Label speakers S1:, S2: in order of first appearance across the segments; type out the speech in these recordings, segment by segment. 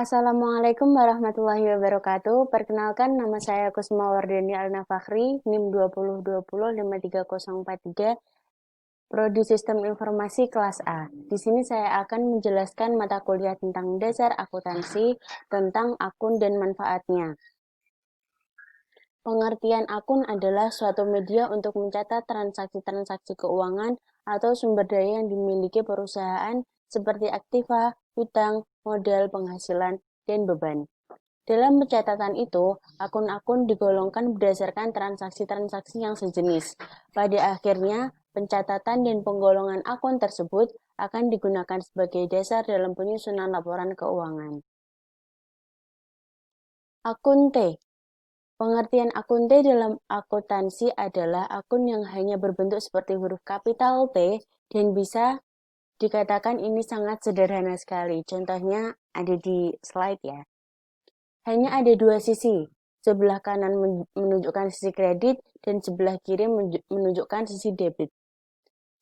S1: Assalamualaikum warahmatullahi wabarakatuh. Perkenalkan, nama saya Kusma Wardani Alnafakhri, NIM 2020-53043, Prodi Sistem Informasi kelas A. Di sini saya akan menjelaskan mata kuliah tentang dasar akuntansi, tentang akun dan manfaatnya. Pengertian akun adalah suatu media untuk mencatat transaksi-transaksi keuangan atau sumber daya yang dimiliki perusahaan seperti aktiva, hutang, modal, penghasilan, dan beban. Dalam pencatatan itu, akun-akun digolongkan berdasarkan transaksi-transaksi yang sejenis. Pada akhirnya, pencatatan dan penggolongan akun tersebut akan digunakan sebagai dasar dalam penyusunan laporan keuangan. Akun T. Pengertian akun T dalam akuntansi adalah akun yang hanya berbentuk seperti huruf kapital T dan bisa dikatakan ini sangat sederhana sekali. Contohnya ada di slide ya. Hanya ada dua sisi. Sebelah kanan menunjukkan sisi kredit dan sebelah kiri menunjukkan sisi debit.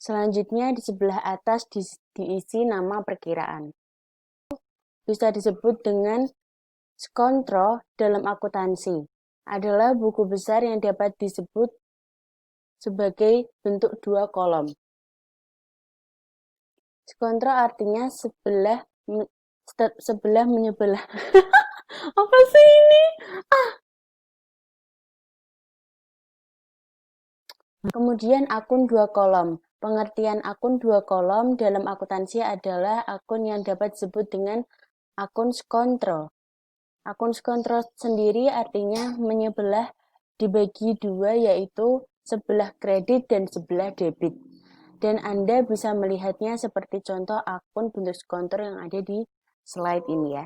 S1: Selanjutnya di sebelah atas diisi nama perkiraan. Bisa disebut dengan skontro dalam akuntansi. Adalah buku besar yang dapat disebut sebagai bentuk dua kolom. Skontro artinya sebelah menyebelah. Apa sih ini? Kemudian akun dua kolom. Pengertian akun dua kolom dalam akuntansi adalah akun yang dapat disebut dengan akun skontro. Akun skontro sendiri artinya menyebelah dibagi dua, yaitu sebelah kredit dan sebelah debit. Dan Anda bisa melihatnya seperti contoh akun bentuk skontro yang ada di slide ini ya.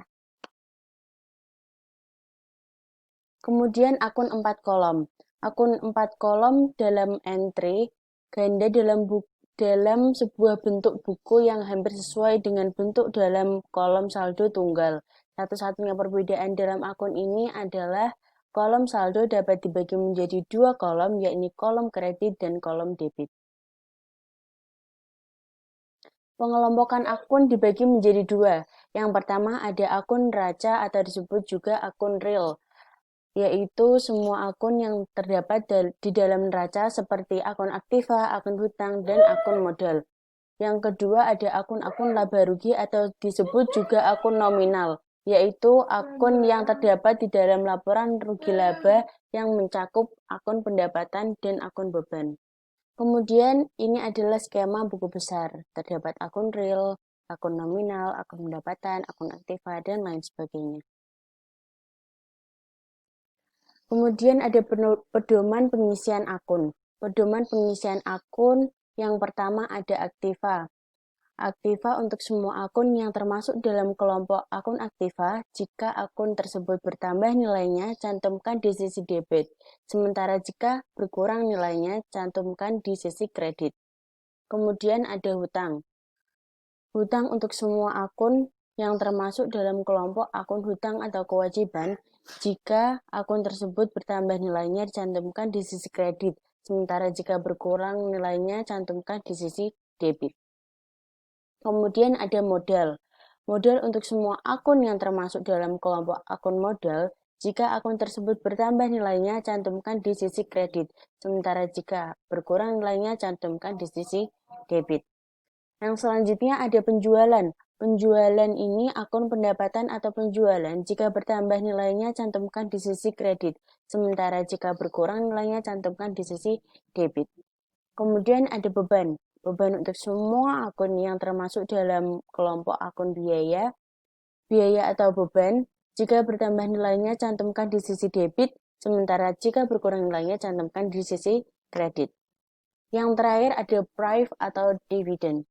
S1: Kemudian akun 4 kolom. Akun 4 kolom dalam entry ganda dalam sebuah bentuk buku yang hampir sesuai dengan bentuk dalam kolom saldo tunggal. Satu-satunya perbedaan dalam akun ini adalah kolom saldo dapat dibagi menjadi dua kolom, yakni kolom kredit dan kolom debit. Pengelompokan akun dibagi menjadi dua. Yang pertama ada akun neraca atau disebut juga akun real, yaitu semua akun yang terdapat di dalam neraca seperti akun aktiva, akun hutang, dan akun modal. Yang kedua ada akun-akun laba rugi atau disebut juga akun nominal, yaitu akun yang terdapat di dalam laporan rugi laba yang mencakup akun pendapatan dan akun beban. Kemudian ini adalah skema buku besar. Terdapat akun real, akun nominal, akun pendapatan, akun aktiva, dan lain sebagainya. Kemudian ada pedoman pengisian akun. Pedoman pengisian akun yang pertama ada aktiva. Aktiva untuk semua akun yang termasuk dalam kelompok akun aktiva. Jika akun tersebut bertambah nilainya, cantumkan di sisi debit. Sementara jika berkurang nilainya, cantumkan di sisi kredit. Kemudian ada hutang. Hutang untuk semua akun yang termasuk dalam kelompok akun hutang atau kewajiban. Jika akun tersebut bertambah nilainya, dicantumkan di sisi kredit. Sementara jika berkurang nilainya, cantumkan di sisi debit. Kemudian ada modal. Modal untuk semua akun yang termasuk dalam kelompok akun modal. Jika akun tersebut bertambah nilainya, cantumkan di sisi kredit. Sementara jika berkurang nilainya, cantumkan di sisi debit. Yang selanjutnya ada penjualan. Penjualan ini akun pendapatan atau penjualan. Jika bertambah nilainya, cantumkan di sisi kredit. Sementara jika berkurang nilainya, cantumkan di sisi debit. Kemudian ada beban. Beban untuk semua akun yang termasuk dalam kelompok akun biaya. Biaya atau beban. Jika bertambah nilainya, cantumkan di sisi debit. Sementara jika berkurang nilainya, cantumkan di sisi kredit. Yang terakhir ada prive atau dividen.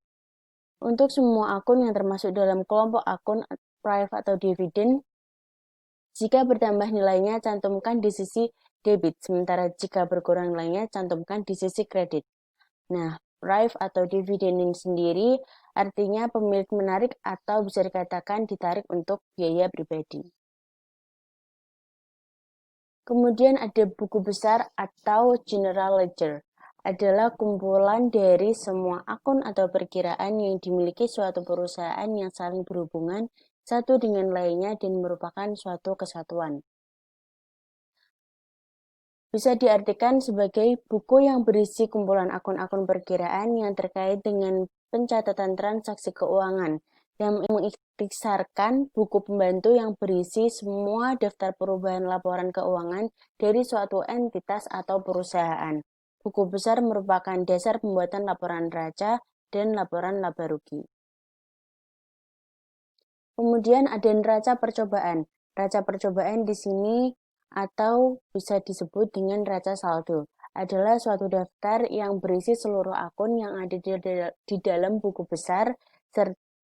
S1: Untuk semua akun yang termasuk dalam kelompok akun prive atau dividen, jika bertambah nilainya, cantumkan di sisi debit. Sementara jika berkurang nilainya, cantumkan di sisi kredit. Nah, prive atau dividen ini sendiri artinya pemilik menarik atau bisa dikatakan ditarik untuk biaya pribadi. Kemudian ada buku besar atau general ledger. Adalah kumpulan dari semua akun atau perkiraan yang dimiliki suatu perusahaan yang saling berhubungan satu dengan lainnya dan merupakan suatu kesatuan. Bisa diartikan sebagai buku yang berisi kumpulan akun-akun perkiraan yang terkait dengan pencatatan transaksi keuangan, yang mengikhtisarkan buku pembantu yang berisi semua daftar perubahan laporan keuangan dari suatu entitas atau perusahaan. Buku besar merupakan dasar pembuatan laporan neraca dan laporan laba rugi. Kemudian ada neraca percobaan. Neraca percobaan di sini atau bisa disebut dengan neraca saldo adalah suatu daftar yang berisi seluruh akun yang ada di dalam buku besar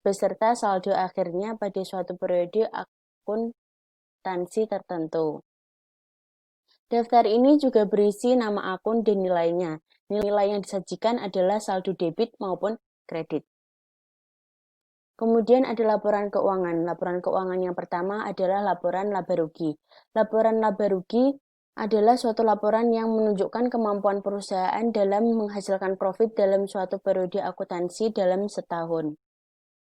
S1: beserta saldo akhirnya pada suatu periode akuntansi tertentu. Daftar ini juga berisi nama akun dan nilainya. Nilai yang disajikan adalah saldo debit maupun kredit. Kemudian ada laporan keuangan. Laporan keuangan yang pertama adalah laporan laba rugi. Laporan laba rugi adalah suatu laporan yang menunjukkan kemampuan perusahaan dalam menghasilkan profit dalam suatu periode akuntansi dalam setahun.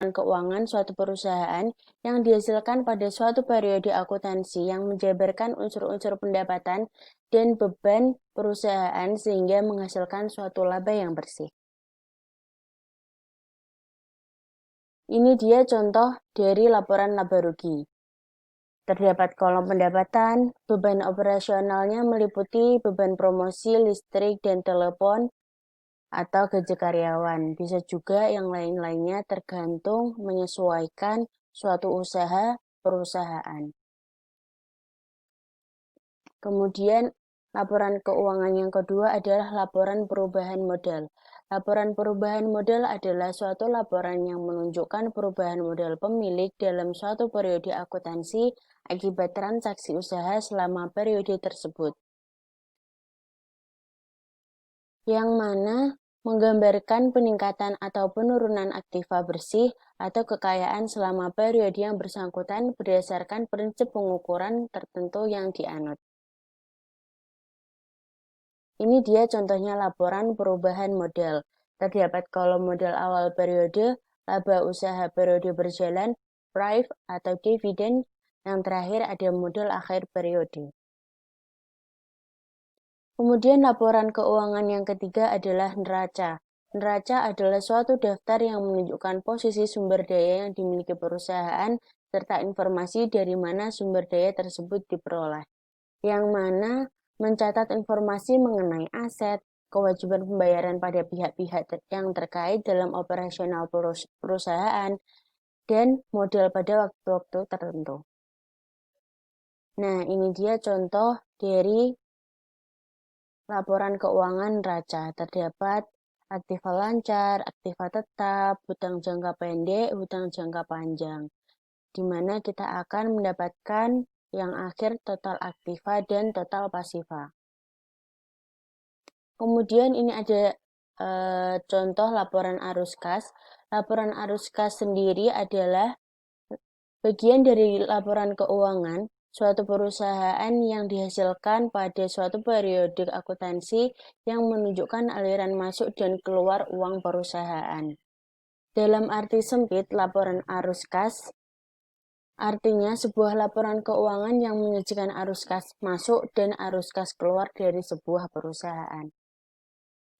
S1: Laporan keuangan suatu perusahaan yang dihasilkan pada suatu periode akuntansi yang menjabarkan unsur-unsur pendapatan dan beban perusahaan sehingga menghasilkan suatu laba yang bersih. Ini dia contoh dari laporan laba rugi. Terdapat kolom pendapatan, beban operasionalnya meliputi beban promosi, listrik, dan telepon, atau gaji karyawan. Bisa juga yang lain-lainnya tergantung menyesuaikan suatu usaha perusahaan. Kemudian laporan keuangan yang kedua adalah laporan perubahan modal. Laporan perubahan modal adalah suatu laporan yang menunjukkan perubahan modal pemilik dalam suatu periode akuntansi akibat transaksi usaha selama periode tersebut. Yang mana menggambarkan peningkatan atau penurunan aktiva bersih atau kekayaan selama periode yang bersangkutan berdasarkan prinsip pengukuran tertentu yang dianut. Ini dia contohnya laporan perubahan modal. Terdapat kolom modal awal periode, laba usaha periode berjalan, price atau dividen, yang terakhir ada modal akhir periode. Kemudian laporan keuangan yang ketiga adalah neraca. Neraca adalah suatu daftar yang menunjukkan posisi sumber daya yang dimiliki perusahaan serta informasi dari mana sumber daya tersebut diperoleh. Yang mana mencatat informasi mengenai aset, kewajiban pembayaran pada pihak-pihak yang terkait dalam operasional perusahaan, dan modal pada waktu-waktu tertentu. Nah, ini dia contoh dari laporan keuangan neraca. Terdapat aktiva lancar, aktiva tetap, hutang jangka pendek, hutang jangka panjang, di mana kita akan mendapatkan yang akhir total aktiva dan total pasiva. Kemudian ini ada contoh laporan arus kas. Laporan arus kas sendiri adalah bagian dari laporan keuangan suatu perusahaan yang dihasilkan pada suatu periode akuntansi yang menunjukkan aliran masuk dan keluar uang perusahaan. Dalam arti sempit, laporan arus kas artinya sebuah laporan keuangan yang menyajikan arus kas masuk dan arus kas keluar dari sebuah perusahaan.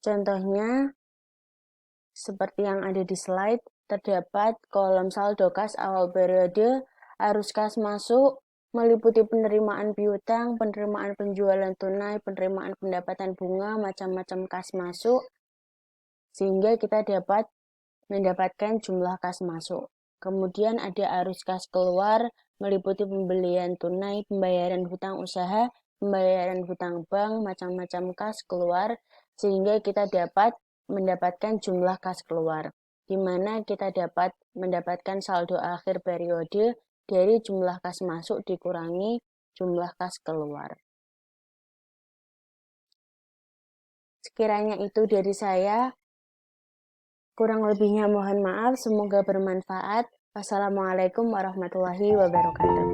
S1: Contohnya, seperti yang ada di slide, terdapat kolom saldo kas awal periode, arus kas masuk, meliputi penerimaan piutang, penerimaan penjualan tunai, penerimaan pendapatan bunga, macam-macam kas masuk, sehingga kita dapat mendapatkan jumlah kas masuk. Kemudian ada arus kas keluar, meliputi pembelian tunai, pembayaran hutang usaha, pembayaran hutang bank, macam-macam kas keluar, sehingga kita dapat mendapatkan jumlah kas keluar, di mana kita dapat mendapatkan saldo akhir periode dari jumlah kas masuk dikurangi jumlah kas keluar. Sekiranya itu dari saya. Kurang lebihnya mohon maaf, semoga bermanfaat. Wassalamualaikum warahmatullahi wabarakatuh.